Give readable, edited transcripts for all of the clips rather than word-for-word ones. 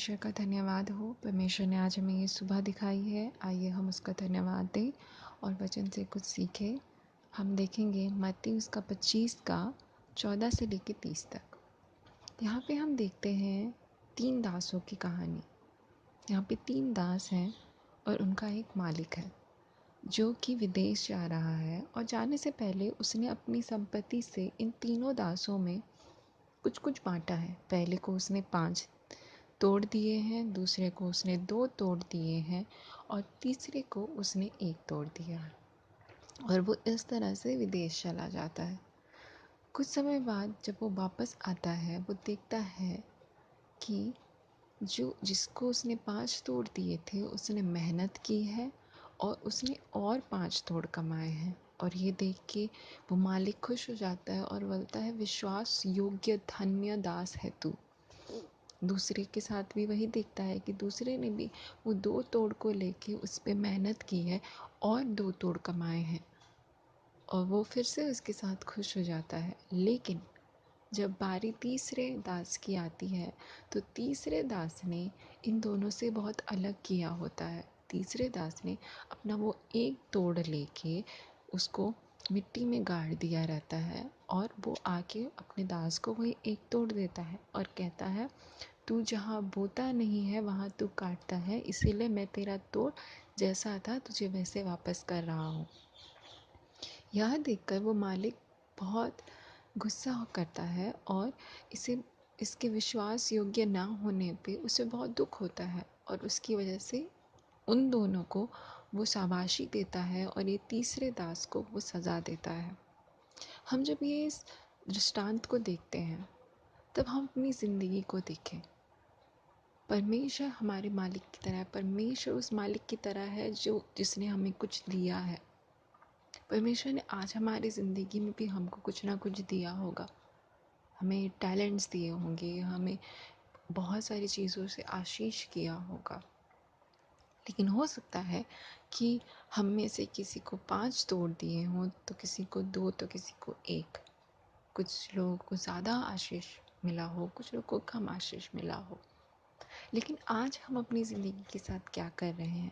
परमेश्वर का धन्यवाद हो। परमेश्वर ने आज हमें ये सुबह दिखाई है। आइए हम उसका धन्यवाद दें और वचन से कुछ सीखें। हम देखेंगे मत्ती उसका 25 का 14 से लेकर 30 तक। यहाँ पे हम देखते हैं 3 दासों की कहानी। यहाँ पे 3 दास हैं और उनका एक मालिक है जो कि विदेश जा रहा है, और जाने से पहले उसने अपनी संपत्ति से इन तीनों दासों में कुछ कुछ बांटा है। पहले को उसने 5 तोड़ दिए हैं, दूसरे को उसने 2 तोड़ दिए हैं और तीसरे को उसने 1 तोड़ दिया है। और वो इस तरह से विदेश चला जाता है। कुछ समय बाद जब वो वापस आता है, वो देखता है कि जिसको उसने 5 तोड़ दिए थे उसने मेहनत की है और उसने और 5 तोड़ कमाए हैं। और ये देख के वो मालिक खुश हो जाता है और बोलता है, विश्वास योग्य धन्य दास है तू। दूसरे के साथ भी वही देखता है कि दूसरे ने भी वो 2 तोड़ को लेके उस पे मेहनत की है और 2 तोड़ कमाए हैं, और वो फिर से उसके साथ खुश हो जाता है। लेकिन जब बारी तीसरे दास की आती है तो तीसरे दास ने इन दोनों से बहुत अलग किया होता है। तीसरे दास ने अपना वो 1 तोड़ लेके उसको मिट्टी में गाड़ दिया रहता है, और वो आके अपने दास को वही 1 तोड़ देता है और कहता है, तू जहाँ बोता नहीं है वहाँ तू काटता है, इसीलिए मैं तेरा तोड़ जैसा था तुझे वैसे वापस कर रहा हूँ। यह देखकर वो मालिक बहुत गुस्सा करता है और इसके विश्वास योग्य ना होने पे उसे बहुत दुख होता है, और उसकी वजह से उन दोनों को वो शाबाशी देता है और ये तीसरे दास को वो सज़ा देता है। हम जब ये इस दृष्टांत को देखते हैं तब हम अपनी ज़िंदगी को देखें। परमेश्वर हमारे मालिक की तरह है। परमेश्वर उस मालिक की तरह है जिसने हमें कुछ दिया है। परमेश्वर ने आज हमारी ज़िंदगी में भी हमको कुछ ना कुछ दिया होगा। हमें टैलेंट्स दिए होंगे, हमें बहुत सारी चीज़ों से आशीष किया होगा। लेकिन हो सकता है कि हम में से किसी को 5 तोड़ दिए हों, तो किसी को 2, तो किसी को 1। कुछ लोगों को ज़्यादा आशीष मिला हो, कुछ लोगों को कम आशीष मिला हो। लेकिन आज हम अपनी ज़िंदगी के साथ क्या कर रहे हैं?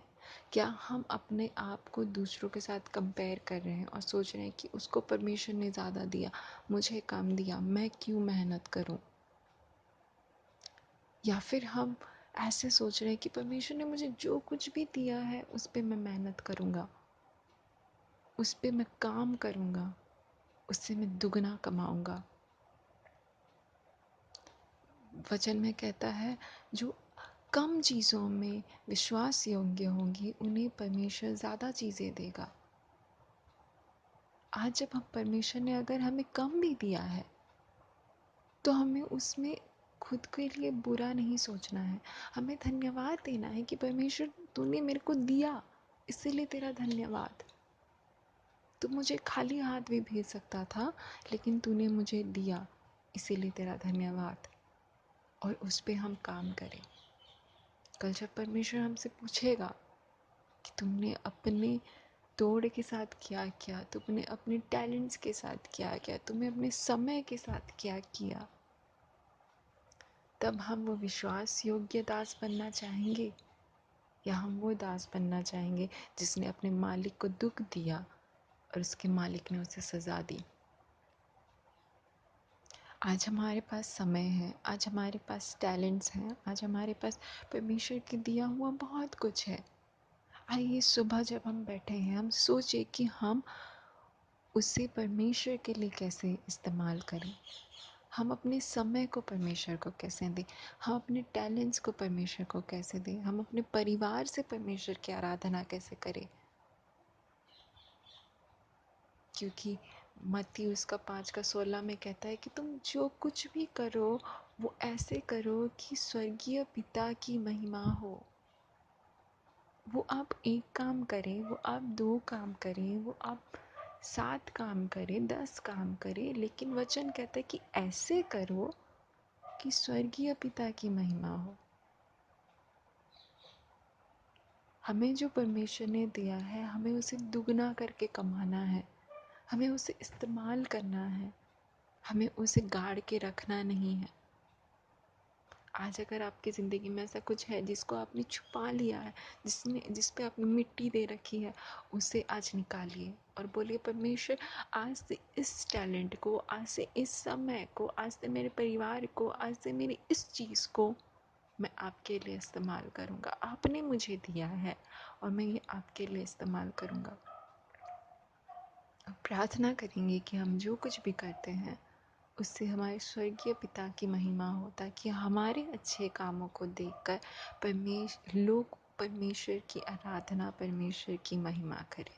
क्या हम अपने आप को दूसरों के साथ कंपेयर कर रहे हैं और सोच रहे हैं कि उसको परमेश्वर ने ज़्यादा दिया, मुझे कम दिया, मैं क्यों मेहनत करूं? या फिर हम ऐसे सोच रहे हैं कि परमेश्वर ने मुझे जो कुछ भी दिया है उस पे मैं मेहनत करूँगा, उस पे मैं काम करूँगा, उससे मैं दुगना कमाऊँगा। वचन में कहता है, जो कम चीज़ों में विश्वास योग्य होंगी उन्हें परमेश्वर ज़्यादा चीज़ें देगा। आज जब हम परमेश्वर ने अगर हमें कम भी दिया है तो हमें उसमें खुद के लिए बुरा नहीं सोचना है। हमें धन्यवाद देना है कि परमेश्वर तूने मेरे को दिया, इसीलिए तेरा धन्यवाद। तू मुझे खाली हाथ भी भेज सकता था, लेकिन तूने मुझे दिया, इसीलिए तेरा धन्यवाद। और उस पे हम काम करें। कल जब परमेश्वर हमसे पूछेगा कि तुमने अपने तोड़ के साथ क्या किया, तुमने अपने टैलेंट्स के साथ क्या किया, तुमने अपने समय के साथ क्या किया, तब हम वो विश्वास योग्य दास बनना चाहेंगे, या हम वो दास बनना चाहेंगे जिसने अपने मालिक को दुख दिया और उसके मालिक ने उसे सज़ा दी। आज हमारे पास समय है, आज हमारे पास टैलेंट्स हैं, आज हमारे पास परमेश्वर के दिया हुआ बहुत कुछ है। आइए सुबह जब हम बैठे हैं, हम सोचें कि हम उसे परमेश्वर के लिए कैसे इस्तेमाल करें। हम अपने समय को परमेश्वर को कैसे दें, हम अपने टैलेंट्स को परमेश्वर को कैसे दें, हम अपने परिवार से परमेश्वर की आराधना कैसे करें। क्योंकि मत्ती उसका 5 का 16 में कहता है कि तुम जो कुछ भी करो वो ऐसे करो कि स्वर्गीय पिता की महिमा हो। वो आप 1 काम करें, वो आप 2 काम करें, वो आप 7 काम करें, 10 काम करें, लेकिन वचन कहता है कि ऐसे करो कि स्वर्गीय पिता की महिमा हो। हमें जो परमेश्वर ने दिया है, हमें उसे दुगना करके कमाना है, हमें उसे इस्तेमाल करना है, हमें उसे गाड़ के रखना नहीं है। आज अगर आपकी ज़िंदगी में ऐसा कुछ है जिसको आपने छुपा लिया है, जिस पे आपने मिट्टी दे रखी है, उसे आज निकालिए और बोलिए परमेश्वर, आज से इस टैलेंट को, आज से इस समय को, आज से मेरे परिवार को, आज से मेरी इस चीज़ को मैं आपके लिए इस्तेमाल करूँगा। आपने मुझे दिया है और मैं ये आपके लिए इस्तेमाल करूँगा। प्रार्थना करेंगे कि हम जो कुछ भी करते हैं उससे हमारे स्वर्गीय पिता की महिमा हो, ताकि हमारे अच्छे कामों को देखकर लोग परमेश्वर की आराधना, परमेश्वर की महिमा करें।